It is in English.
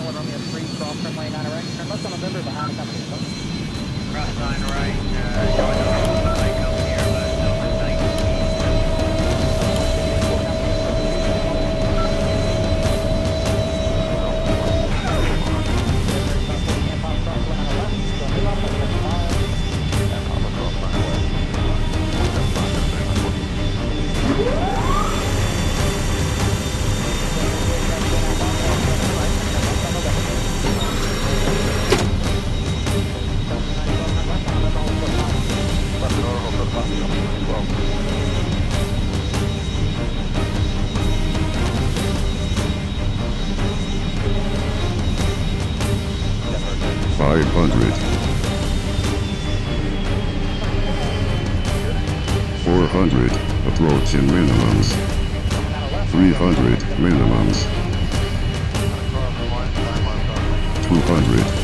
North Romeo 3, cross turn lane 9 right. Turn left on November behind the company. Cross line right, going on the lake up here, but Delta 19. $500, $400, approaching minimums, $300 minimums, $200.